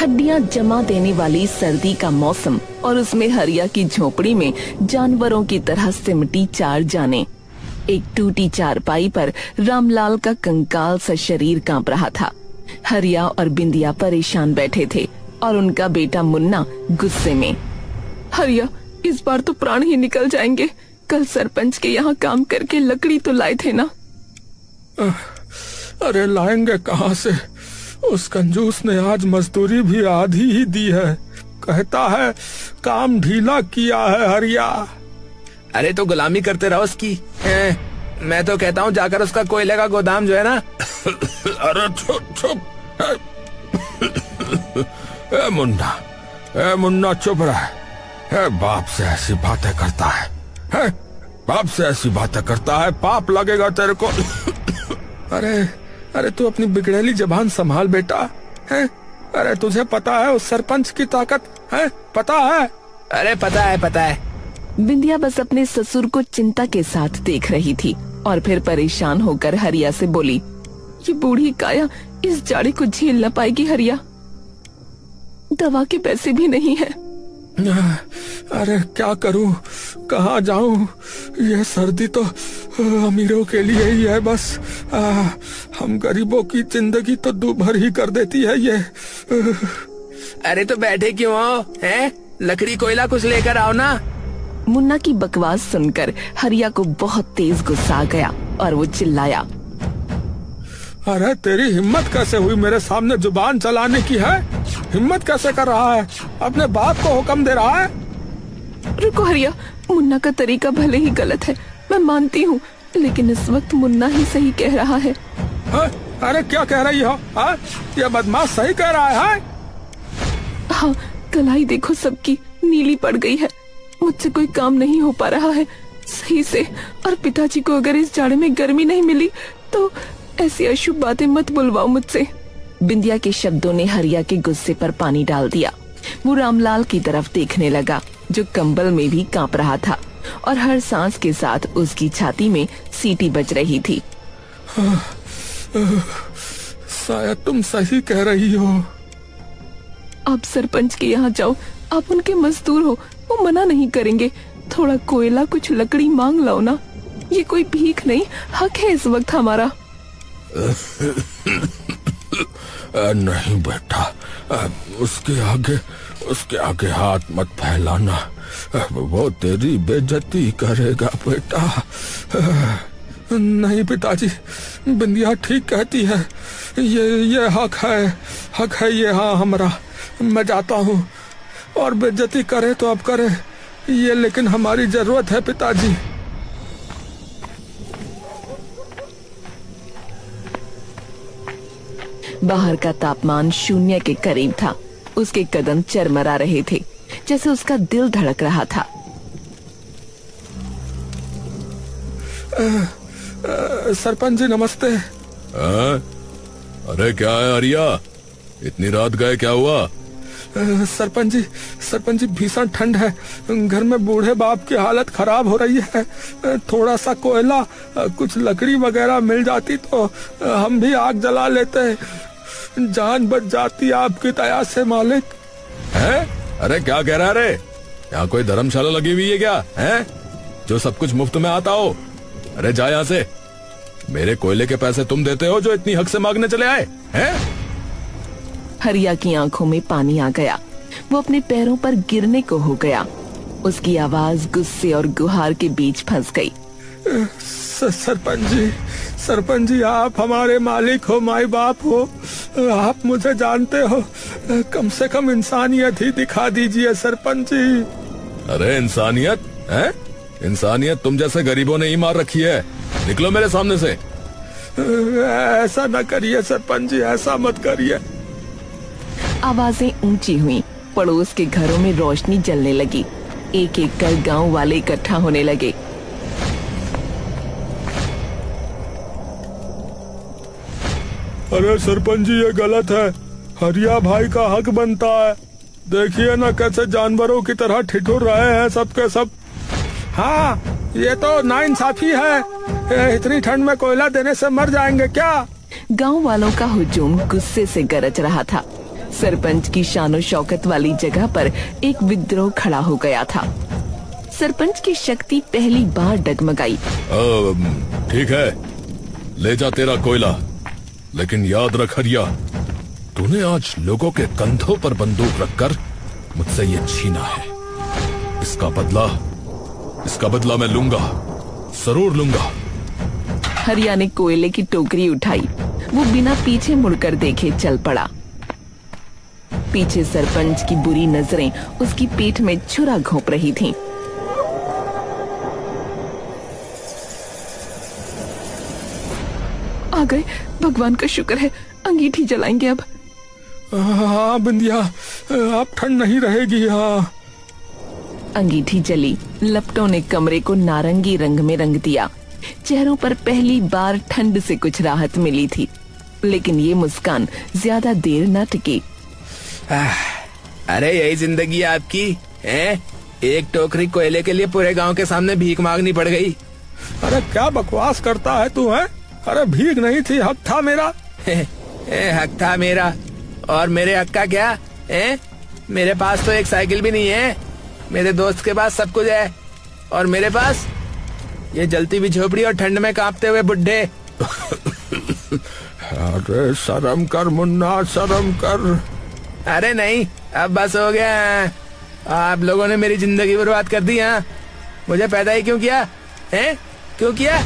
हड्डियां जमा देने वाली सर्दी का मौसम और उसमें हरिया की झोपड़ी में जानवरों की तरह सिमटी 4 जाने। एक टूटी चारपाई पर रामलाल का कंकाल सा शरीर कांप रहा था। हरिया और बिंदिया परेशान बैठे थे और उनका बेटा मुन्ना गुस्से में। हरिया, इस बार तो प्राण ही निकल जाएंगे। कल सरपंच के यहाँ काम करके लकड़ी तो लाए थे ना। अरे लाएंगे कहाँ से? उस कंजूस ने आज मजदूरी भी आधी ही दी है। कहता है काम ढीला किया है हरिया। अरे तो गुलामी करते रहो उसकी। मैं तो कहता हूँ जाकर उसका कोयले का गोदाम जो है ना। अरे चुप चुप। मुन्ना चुप रहे। बाप से ऐसी बातें करता है, बाप से ऐसी बातें करता है, पाप लगेगा तेरे को। अरे तू अपनी बिगड़ेली जबान संभाल बेटा। है? अरे तुझे पता है उस सरपंच की ताकत है? पता है? अरे पता है। बिंदिया बस अपने ससुर को चिंता के साथ देख रही थी और फिर परेशान होकर हरिया से बोली, ये बूढ़ी काया इस जाड़े को झेल न पाएगी हरिया। दवा के पैसे भी नहीं है। अरे क्या करूं, कहाँ जाऊं? ये सर्दी तो अमीरों के लिए ही है बस। हम गरीबों की जिंदगी तो दूभर ही कर देती है ये। अरे तो बैठे क्यों हो? हैं? लकड़ी कोयला कुछ लेकर आओ ना। मुन्ना की बकवास सुनकर हरिया को बहुत तेज गुस्सा आ गया और वो चिल्लाया, अरे तेरी हिम्मत कैसे हुई मेरे सामने जुबान चलाने की? है हिम्मत कैसे कर रहा है? अपने बाप को हुक्म दे रहा है? रुको हरिया, मुन्ना का तरीका भले ही गलत है, मैं मानती हूँ, लेकिन इस वक्त मुन्ना ही सही कह रहा है। अरे क्या कह रही हो? ये बदमाश सही कह रहा है? हाँ, कलाई देखो सबकी नीली पड़ गई है। मुझसे कोई काम नहीं हो पा रहा है सही से, और पिताजी को अगर इस जाड़े में गर्मी नहीं मिली तो ऐसी अशुभ बातें मत बुलवाओ मुझसे। बिंदिया के शब्दों ने हरिया के गुस्से पर पानी डाल दिया। वो रामलाल की तरफ देखने लगा जो कंबल में भी कांप रहा था और हर सांस के साथ उसकी छाती में सीटी बज रही थी। शायद तुम सही कह रही हो। आप सरपंच के यहाँ जाओ, आप उनके मजदूर हो, वो मना नहीं करेंगे। थोड़ा कोयला कुछ लकड़ी मांग लाओ ना। ये कोई भीख नहीं, हक है इस वक्त हमारा। नहीं बेटा, उसके आगे हाथ मत फैलाना। वो तेरी बेइज्जती करेगा बेटा। नहीं पिताजी, बिंदिया ठीक कहती है। ये हक है ये। हाँ हमारा, मैं जाता हूँ, और बेइज्जती करे तो अब करे ये, लेकिन हमारी जरूरत है पिताजी। बाहर का तापमान 0 के करीब था। उसके कदम चरमरा रहे थे, जैसे उसका दिल धड़क रहा था। सरपंच जी नमस्ते। अरे क्या है हरिया, इतनी रात गए, क्या हुआ? सरपंच जी भीषण ठंड है। घर में बूढ़े बाप की हालत खराब हो रही है। थोड़ा सा कोयला, कुछ लकड़ी वगैरह मिल जाती तो हम भी आग जला लेते। जान बच जाती आपकी दया से मालिक। हैं? अरे क्या कह रहा है रे? यहाँ कोई धर्मशाला लगी हुई है क्या? हैं? जो सब कुछ मुफ्त में आता हो? अरे जा यहाँ से। मेरे कोयले के पैसे तुम देते हो जो इतनी हक से मांगने चले आए हैं? हरिया की आंखों में पानी आ गया। वो अपने पैरों पर गिरने को हो गया। उसकी आवाज गुस्से और गुहार के बीच फंस गई। सरपंच जी आप हमारे मालिक हो, माई बाप हो, आप मुझे जानते हो। कम से कम इंसानियत ही दिखा दीजिए सरपंच जी। अरे इंसानियत है? इंसानियत तुम जैसे गरीबों ने ही मार रखी है। निकलो मेरे सामने से। ऐसा न करिए सरपंच जी, ऐसा मत करिए। आवाजें ऊंची हुई। पड़ोस के घरों में रोशनी जलने लगी। एक एक कर गांव वाले इकट्ठा होने लगे। अरे सरपंच जी ये गलत है। हरिया भाई का हक बनता है। देखिए ना कैसे जानवरों की तरह ठिठुर रहे हैं सबके सब। हाँ ये तो नाइंसाफी है। इतनी ठंड में कोयला देने से मर जाएंगे क्या? गांव वालों का हुजूम गुस्से से गरज रहा था। सरपंच की शानो शौकत वाली जगह पर एक विद्रोह खड़ा हो गया था। सरपंच की शक्ति पहली बार डगमगाई। ठीक है, ले जा तेरा कोयला, लेकिन याद रख हरिया, तूने आज लोगों के कंधों पर बंदूक रखकर मुझसे ये छीना है। इसका बदला मैं लूंगा, जरूर लूंगा। हरिया ने कोयले की टोकरी उठाई। वो बिना पीछे मुड़कर देखे चल पड़ा। पीछे सरपंच की बुरी नजरें उसकी पीठ में छुरा घोंप रही थीं। आ गए, भगवान का शुक्र है। अंगीठी जलाएंगे अब। हाँ बिंदिया, अब ठंड नहीं रहेगी। हाँ, अंगीठी जली। लपटों ने कमरे को नारंगी रंग में रंग दिया। चेहरों पर पहली बार ठंड से कुछ राहत मिली थी, लेकिन ये मुस्कान ज्यादा देर न टिकी। अरे यही जिंदगी है आपकी है? एक टोकरी कोयले के लिए पूरे गांव के सामने भीख मांगनी पड़ गई। अरे क्या बकवास करता है तू है? अरे भीख नहीं थी, हक था मेरा। हक था मेरा, और मेरे हक का क्या है? मेरे पास तो एक साइकिल भी नहीं है। मेरे दोस्त के पास सब कुछ है, और मेरे पास ये जलती हुई झोपड़ी और ठंड में कांपते हुए बुड्ढे। अरे शर्म कर मुन्ना, शर्म कर। अरे नहीं, अब बस हो गया। आप लोगों ने मेरी जिंदगी बर्बाद कर दी। हाँ, मुझे पैदा ही क्यों किया है? क्यों किया?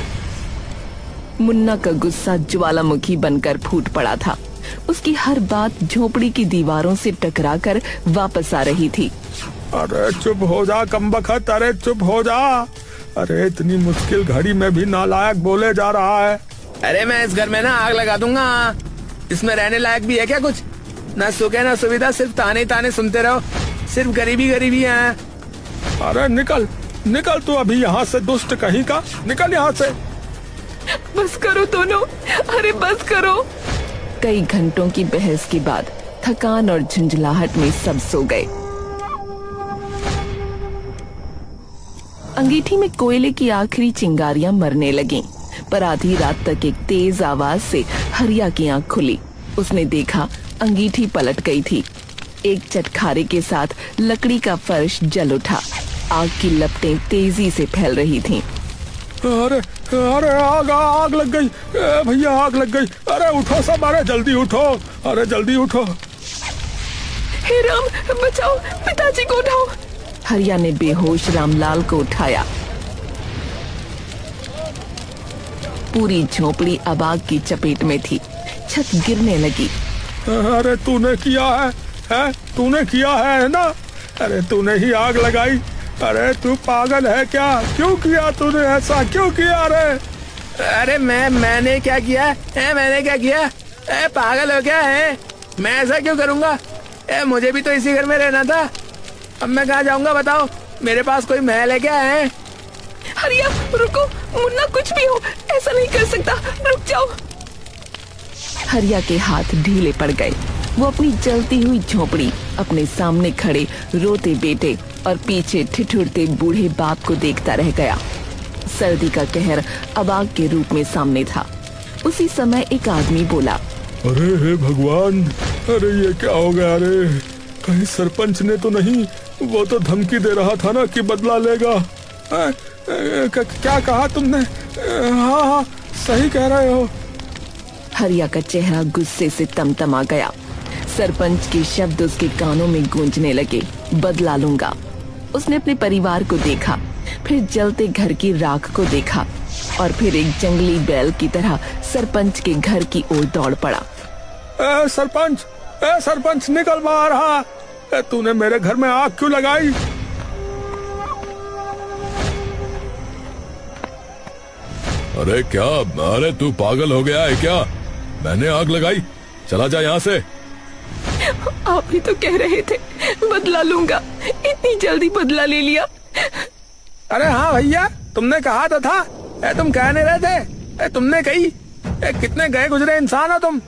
मुन्ना का गुस्सा ज्वालामुखी बनकर फूट पड़ा था। उसकी हर बात झोपड़ी की दीवारों से टकराकर वापस आ रही थी। अरे चुप हो जा कमबख्त, अरे चुप हो जा। अरे इतनी मुश्किल घड़ी में भी नालायक बोले जा रहा है। अरे मैं इस घर में ना आग लगा दूंगा। इसमें रहने लायक भी है क्या कुछ? ना सुख है ना सुविधा, सिर्फ ताने ताने सुनते रहो। सिर्फ गरीबी गरीबी है। अरे निकल निकल तू अभी यहाँ से, दुष्ट कहीं का, निकल यहाँ से। बस करो दोनों, अरे बस करो। कई घंटों की बहस के बाद थकान और झुंझलाहट में सब सो गए। अंगीठी में कोयले की आखिरी चिंगारियां मरने लगीं, पर आधी रात तक एक तेज आवाज से हरिया की आंख खुली। उसने देखा अंगीठी पलट गई थी। एक चटखारे के साथ लकड़ी का फर्श जल उठा। आग की लपटें तेजी से फैल रही थीं। अरे अरे आग लग गई भैया, आग लग गई। अरे उठो सब, अरे जल्दी उठो, अरे जल्दी उठो। हे राम, बचाओ, पिताजी को उठाओ। हरिया ने बेहोश रामलाल को उठाया। पूरी झोपड़ी अब आग की चपेट में थी। छत गिरने लगी। अरे तूने किया है? तूने किया है ना? अरे तूने ही आग लगाई। अरे तू पागल है क्या? क्यों किया तूने ऐसा, क्यों किया? अरे मैंने क्या किया है? मैंने क्या किया? पागल हो क्या है? मैं ऐसा क्यों करूंगा? मुझे भी तो इसी घर में रहना था। अब मैं कहाँ जाऊंगा बताओ? मेरे पास कोई महल है क्या है? हरिया रुको, मुन्ना कुछ भी हो ऐसा नहीं कर सकता, रुक जाओ। हरिया के हाथ ढीले पड़ गए। वो अपनी जलती हुई झोपड़ी, अपने सामने खड़े रोते बेटे और पीछे ठिठुरते बूढ़े बाप को देखता रह गया। सर्दी का कहर अब आग के रूप में सामने था। उसी समय एक आदमी बोला, अरे हे भगवान, अरे ये क्या हो गया? अरे कहीं सरपंच ने तो नहीं? वो तो धमकी दे रहा था ना कि बदला लेगा। क्या कहा तुमने? हाँ, सही कह रहे हो। हरिया का चेहरा गुस्से से तमतमा गया। सरपंच के शब्द उसके कानों में गूंजने लगे, बदला लूंगा। उसने अपने परिवार को देखा, फिर जलते घर की राख को देखा, और फिर एक जंगली बैल की तरह सरपंच के घर की ओर दौड़ पड़ा। सरपंच निकल बाहर। तूने मेरे घर में आग क्यों लगाई? अरे क्या, अरे तू पागल हो गया है क्या? मैंने आग लगाई? चला जा यहाँ से। आप ही तो कह रहे थे बदला लूंगा, इतनी जल्दी बदला ले लिया। अरे हाँ भैया, तुमने कहा तो था। तुम कह नहीं रहे थे? तुमने कही। कितने गए गुजरे इंसान हो तुम।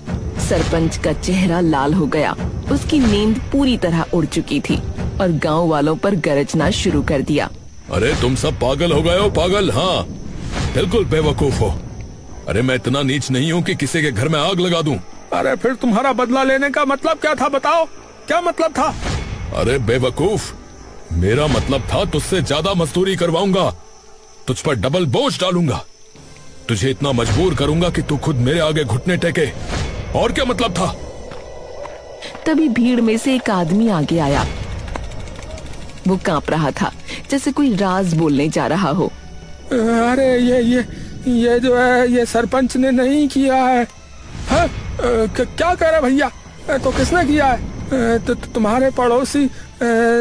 सरपंच का चेहरा लाल हो गया। उसकी नींद पूरी तरह उड़ चुकी थी और गांव वालों पर गरजना शुरू कर दिया। अरे तुम सब पागल हो गए हो, पागल। हाँ बिल्कुल बेवकूफ हो। अरे मैं इतना नीच नहीं हूँ कि किसी के घर में आग लगा दूं। अरे फिर तुम्हारा बदला लेने का मतलब क्या था, बताओ क्या मतलब था? अरे बेवकूफ, मेरा मतलब था तुझसे ज्यादा मजदूरी करवाऊंगा, तुझ पर डबल बोझ डालूंगा, तुझे इतना मजबूर करूंगा कि तू खुद मेरे आगे घुटने टेके। और क्या मतलब था? तभी भीड़ में से एक आदमी आगे आया। वो कांप रहा था जैसे कोई राज बोलने जा रहा हो। अरे ये जो है ये सरपंच ने नहीं किया है। हाँ? क्या कह रहे भैया? तो किसने किया है? तो तुम्हारे पड़ोसी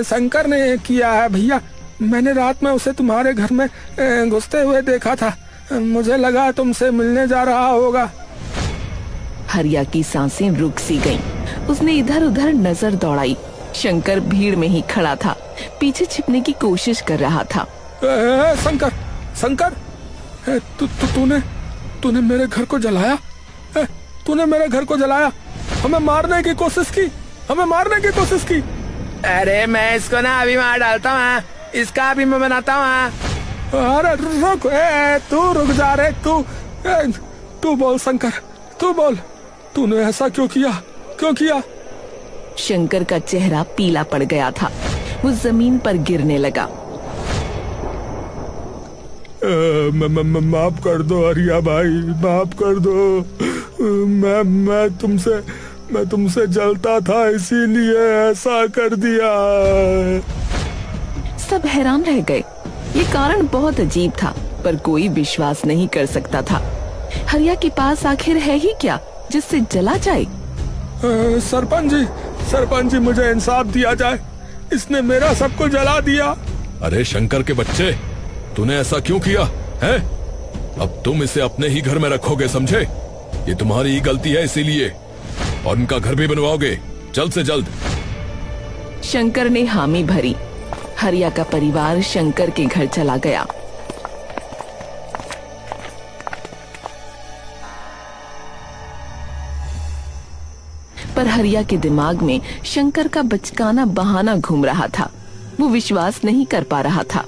शंकर ने किया है भैया। मैंने रात में उसे तुम्हारे घर में घुसते हुए देखा था, मुझे लगा तुमसे मिलने जा रहा होगा। हरिया की सांसें रुक सी गईं। उसने इधर उधर नजर दौड़ाई। शंकर भीड़ में ही खड़ा था, पीछे छिपने की कोशिश कर रहा था। शंकर, शंकर, तूने मेरे घर को जलाया? तूने मेरे घर को जलाया, हमें मारने की कोशिश की, हमें मारने की कोशिश की। अरे मैं इसको ना अभी मार डालता हूँ, इसका भी मैं बनाता हूँ। अरे रुक, तू रुक जा रे, तू बोल शंकर, तू बोल, तूने ऐसा क्यों किया, क्यों किया? शंकर का चेहरा पीला पड़ गया था। वो जमीन पर गिरने लगा। माफ कर दो हरिया भाई, माफ कर दो। मैं तुमसे जलता था, इसीलिए ऐसा कर दिया। सब हैरान रह गए। ये कारण बहुत अजीब था, पर कोई विश्वास नहीं कर सकता था। हरिया के पास आखिर है ही क्या जिससे जला जाए? सरपंच जी मुझे इंसाफ दिया जाए, इसने मेरा सब कुछ जला दिया। अरे शंकर के बच्चे, तूने ऐसा क्यों किया है? अब तुम इसे अपने ही घर में रखोगे, समझे? ये तुम्हारी ही गलती है इसीलिए, और उनका घर भी बनवाओगे जल्द से जल्द। शंकर ने हामी भरी। हरिया का परिवार शंकर के घर चला गया। पर हरिया के दिमाग में शंकर का बचकाना बहाना घूम रहा था। वो विश्वास नहीं कर पा रहा था।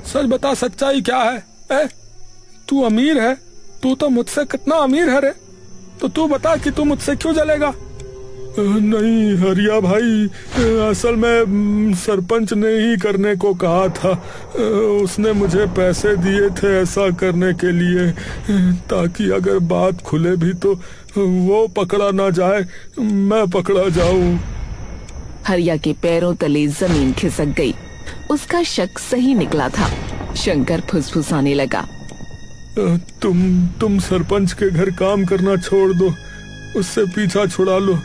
सच बता सच्चाई क्या है? तू अमीर है, तू तो मुझसे कितना अमीर है रे, तो तू बता कि तू मुझसे क्यों जलेगा? नहीं हरिया भाई, असल में सरपंच ने ही करने को कहा था। उसने मुझे पैसे दिए थे ऐसा करने के लिए, ताकि अगर बात खुले भी तो वो पकड़ा ना जाए, मैं पकड़ा जाऊं। हरिया के पैरों तले जमीन खिसक गई। उसका शक सही निकला था। शंकर फुसफुसाने लगा। तुम सरपंच के घर काम करना छोड़ दो, उससे पीछा छुड़ा लो,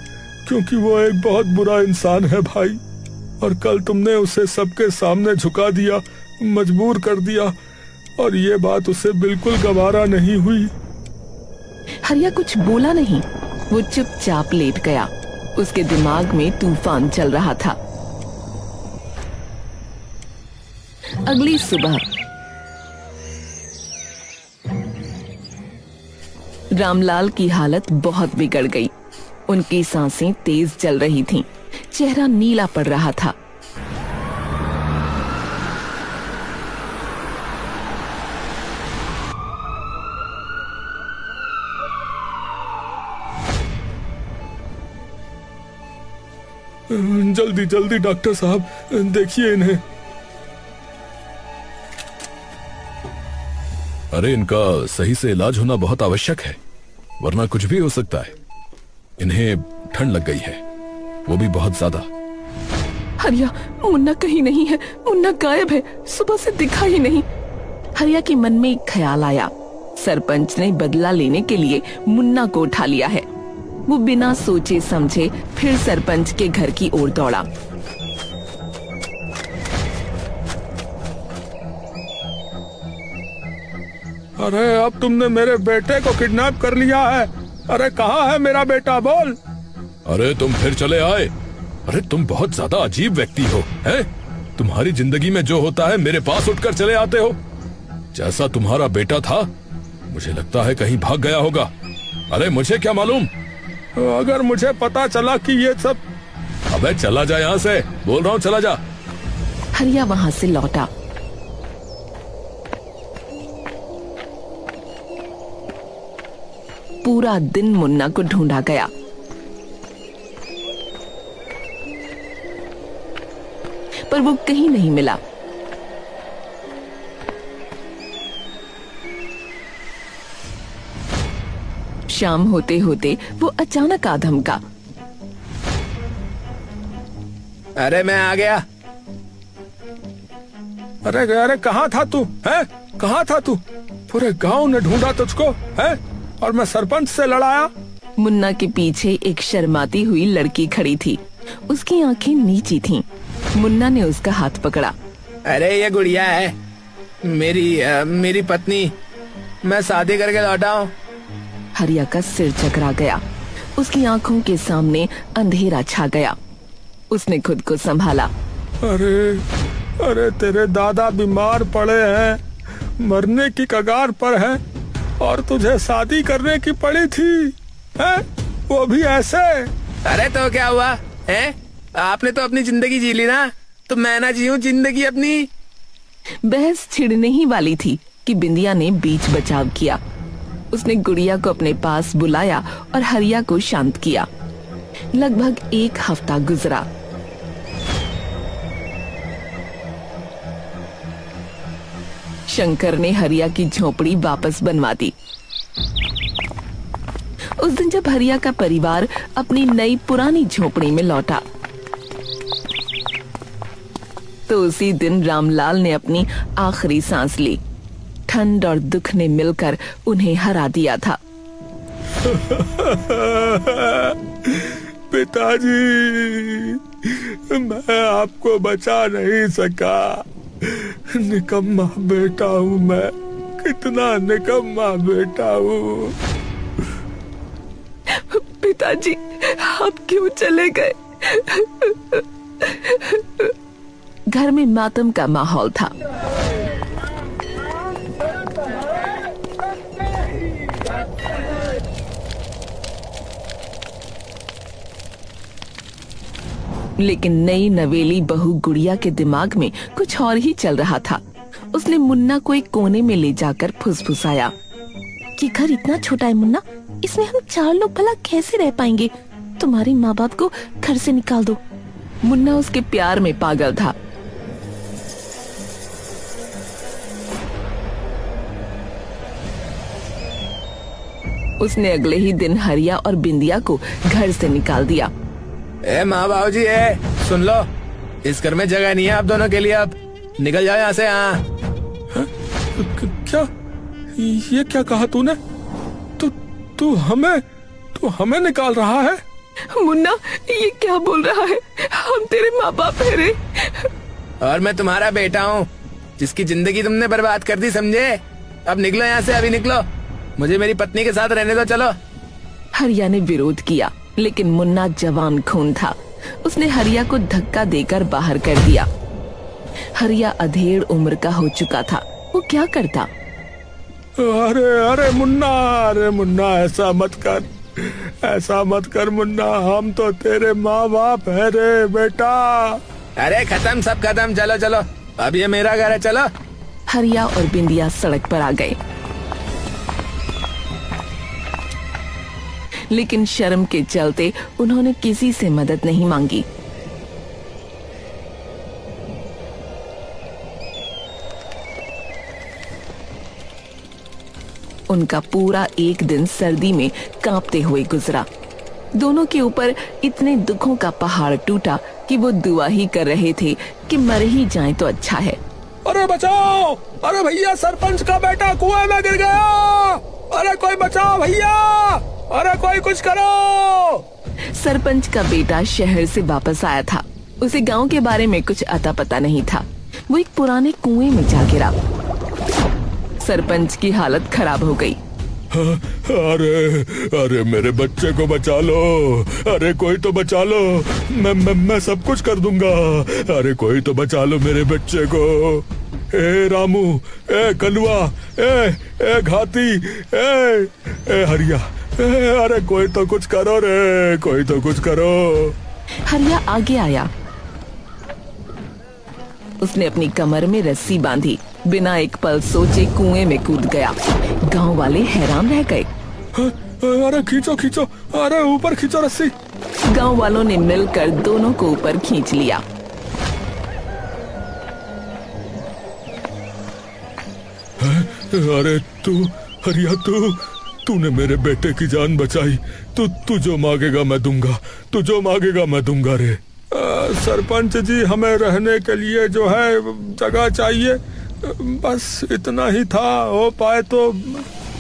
क्योंकि वो एक बहुत बुरा इंसान है भाई। और कल तुमने उसे सबके सामने झुका दिया, मजबूर कर दिया, और ये बात उसे बिल्कुल गवारा नहीं हुई। हरिया कुछ बोला नहीं। वो चुपचाप लेट गया। उसके दिमाग में तूफान चल रहा था। अगली सुबह रामलाल की हालत बहुत बिगड़ गई। उनकी सांसें तेज चल रही थीं। चेहरा नीला पड़ रहा था। जल्दी जल्दी डॉक्टर साहब, देखिए इन्हें। अरे इनका सही से इलाज होना बहुत आवश्यक है, वरना कुछ भी हो सकता है। इन्हें ठंड लग गई है, वो भी बहुत ज्यादा। हरिया, मुन्ना कहीं नहीं है। मुन्ना गायब है, सुबह से दिखा ही नहीं। हरिया के मन में एक ख्याल आया। सरपंच ने बदला लेने के लिए मुन्ना को उठा लिया है। वो बिना सोचे समझे फिर सरपंच के घर की ओर दौड़ा। अरे अब तुमने मेरे बेटे को किडनैप कर लिया है। अरे कहाँ है मेरा बेटा, बोल। अरे तुम फिर चले आए। अरे तुम बहुत ज्यादा अजीब व्यक्ति हो, हैं? तुम्हारी जिंदगी में जो होता है मेरे पास उठकर चले आते हो। जैसा तुम्हारा बेटा था, मुझे लगता है कहीं भाग गया होगा। अरे मुझे क्या मालूम? अगर मुझे पता चला कि ये सब। अबे चला जा यहाँ से, बोल रहा हूँ चला जा। हरिया वहाँ से लौटा। पूरा दिन मुन्ना को ढूंढा गया। पर वो कहीं नहीं मिला। शाम होते होते वो अचानक आ धमका। अरे मैं आ गया। अरे अरे कहाँ था तू? है कहाँ था तू? पूरे गांव ने ढूंढा तुझको, है? और मैं सरपंच से लड़ाया। मुन्ना के पीछे एक शर्माती हुई लड़की खड़ी थी। उसकी आंखें नीची थीं। मुन्ना ने उसका हाथ पकड़ा। अरे ये गुड़िया है मेरी पत्नी। मैं शादी करके लौटा हूँ। हरिया का सिर चकरा गया। उसकी आंखों के सामने अंधेरा छा गया। उसने खुद को संभाला। अरे अरे तेरे दादा बीमार पड़े हैं, मरने की कगार पर है, और तुझे शादी करने की पड़ी थी, है? वो भी ऐसे। अरे तो क्या हुआ है? आपने तो अपनी जिंदगी जी ली ना, तो मैं ना जीऊं जिंदगी अपनी? बहस छिड़ने ही वाली थी कि बिंदिया ने बीच बचाव किया। उसने गुड़िया को अपने पास बुलाया और हरिया को शांत किया। लगभग 1 हफ्ता गुजरा। शंकर ने हरिया की झोपड़ी वापस बनवा दी। उस दिन जब हरिया का परिवार अपनी नई पुरानी झोपड़ी में लौटा, तो उसी दिन रामलाल ने अपनी आखिरी सांस ली। ठंड और दुख ने मिलकर उन्हें हरा दिया था। पिताजी, मैं आपको बचा नहीं सका। निकम्मा बेटा हूँ मैं, कितना निकम्मा बेटा हूँ। पिताजी, आप क्यों चले गए? घर में मातम का माहौल था। लेकिन नई नवेली बहू गुड़िया के दिमाग में कुछ और ही चल रहा था। उसने मुन्ना को एक कोने में ले जाकर फुसफुसाया। ये घर इतना छोटा है मुन्ना, इसमें हम 4 लोग भला कैसे रह पाएंगे? तुम्हारे माँ बाप को घर से निकाल दो। मुन्ना उसके प्यार में पागल था। उसने अगले ही दिन हरिया और बिंदिया को घर से निकाल दिया। ए माँ बाबूजी, सुन लो, इस घर में जगह नहीं है आप दोनों के लिए। अब निकल जाओ यहाँ से। हाँ, क्या ये क्या कहा तूने? तू हमें निकाल रहा है? मुन्ना, ये क्या बोल रहा है? हम तेरे माँ बाप है रे। और मैं तुम्हारा बेटा हूँ, जिसकी जिंदगी तुमने बर्बाद कर दी, समझे? अब निकलो यहाँ से, अभी निकलो। मुझे मेरी पत्नी के साथ रहने दो, चलो। हरिया ने विरोध किया, लेकिन मुन्ना जवान खून था। उसने हरिया को धक्का देकर बाहर कर दिया। हरिया अधेड़ उम्र का हो चुका था। वो क्या करता? अरे मुन्ना, ऐसा मत कर मुन्ना। हम तो तेरे माँ बाप है रे बेटा। अरे खत्म, सब खत्म। चलो चलो, अब ये मेरा घर है, चलो। हरिया और बिंदिया सड़क पर आ गए, लेकिन शर्म के चलते उन्होंने किसी से मदद नहीं मांगी। उनका पूरा एक दिन सर्दी में कांपते हुए गुजरा। दोनों के ऊपर इतने दुखों का पहाड़ टूटा कि वो दुआ ही कर रहे थे कि मर ही जाएं तो अच्छा है। अरे बचाओ! अरे भैया, सरपंच का बेटा कुएं में गिर गया! अरे कोई बचाओ भैया! अरे कोई कुछ करो! सरपंच का बेटा शहर से वापस आया था। उसे गांव के बारे में कुछ अता पता नहीं था। वो एक पुराने कुएं में जा गिरा। सरपंच की हालत खराब हो गई। अरे मेरे बच्चे को बचा लो! अरे कोई तो बचा लो! मैं सब कुछ कर दूंगा। अरे कोई तो बचा लो मेरे बच्चे को! ए रामू, ए कलुआ, ए घाती, ए हरिया, अरे कोई तो कुछ करो रे, कोई तो कुछ करो। हरिया आगे आया। उसने अपनी कमर में रस्सी बांधी, बिना एक पल सोचे कुएं में कूद गया। गांव वाले हैरान रह गए। अरे खींचो खींचो, अरे ऊपर खींचो रस्सी। गांव वालों ने मिलकर दोनों को ऊपर खींच लिया। अरे तू हरिया, तूने मेरे बेटे की जान बचाई। तू जो मांगेगा मैं दूंगा, तू जो मांगेगा मैं दूंगा रे। सरपंच जी, हमें रहने के लिए जो है जगह चाहिए, बस इतना ही था, हो पाए तो।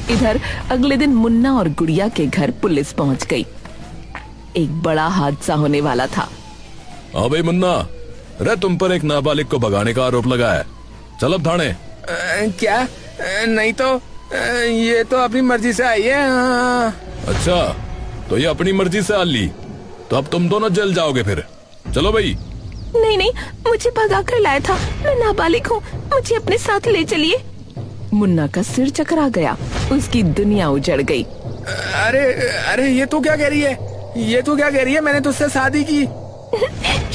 इधर अगले दिन मुन्ना और गुड़िया के घर पुलिस पहुंच गई। एक बड़ा हादसा होने वाला था। हाँ भाई मुन्ना, रे तुम पर एक नाबालिग को भगाने का आरोप लगा है, चल अब थाने। क्या? नहीं तो ये तो अपनी मर्जी से आई है। अच्छा, तो ये अपनी मर्जी से आ ली, तो अब तुम दोनों जेल जाओगे फिर। चलो भाई। नहीं नहीं, मुझे भगा कर लाया था, मैं नाबालिग हूँ, मुझे अपने साथ ले चलिए। मुन्ना का सिर चकरा गया, उसकी दुनिया उजड़ गई। अरे अरे, ये तो क्या कह रही है, ये तो क्या कह रही है? मैंने तुझसे शादी की।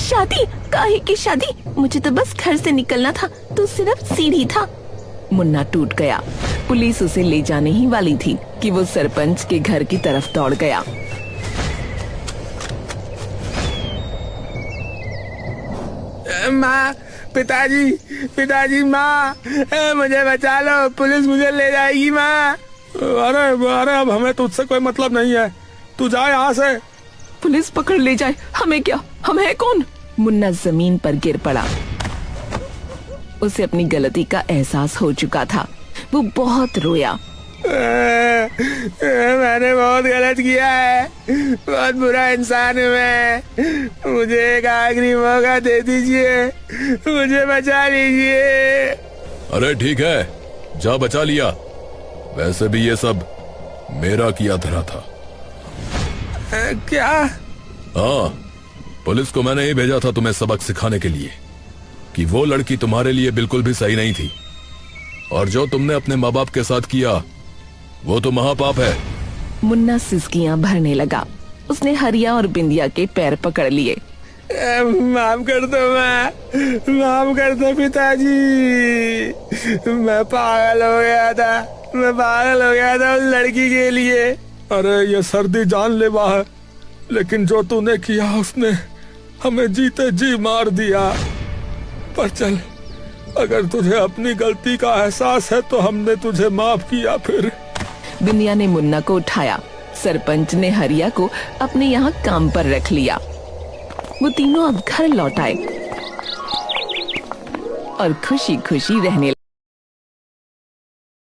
शादी? काहे की शादी? मुझे तो बस घर से निकलना था, तो सिर्फ सीढ़ी था। मुन्ना टूट गया। पुलिस उसे ले जाने ही वाली थी कि वो सरपंच के घर की तरफ दौड़ गया। माँ, पिताजी, पिताजी, माँ, मुझे बचा लो, पुलिस मुझे ले जाएगी माँ। अरे अरे, अब हमें तुझसे कोई मतलब नहीं है, तू जा यहाँ से। पुलिस पकड़ ले जाए, हमें क्या, हम है कौन? मुन्ना जमीन पर गिर पड़ा। उसे अपनी गलती का एहसास हो चुका था। वो बहुत रोया। मैंने बहुत गलत किया है, बहुत बुरा इंसान हूँ मैं, मुझे एक आखिरी मौका दे दीजिए, मुझे बचा लीजिए। अरे ठीक है, जा बचा लिया, वैसे भी ये सब मेरा किया धरा था। क्या? हाँ, पुलिस को मैंने ही भेजा था तुम्हें सबक सिखाने के लिए कि वो लड़की तुम्हारे लिए बिल्कुल भी सही नहीं थी, और जो तुमने अपने माँ बाप के साथ किया वो तो महापाप है। मुन्ना सिसकियां भरने लगा। उसने हरिया और बिंदिया के पैर पकड़ लिए। माफ कर दो माँ, माफ कर दो पिताजी, मैं पागल हो गया था, मैं पागल हो गया था उस लड़की के लिए। अरे ये सर्दी जानलेवा है, लेकिन जो तूने किया उसने हमें जीते जी मार दिया। पर चल, अगर तुझे अपनी गलती का एहसास है तो हमने तुझे माफ किया। फिर बिंदिया ने मुन्ना को उठाया। सरपंच ने हरिया को अपने यहाँ काम पर रख लिया। वो तीनों अब घर लौट आए और खुशी खुशी रहने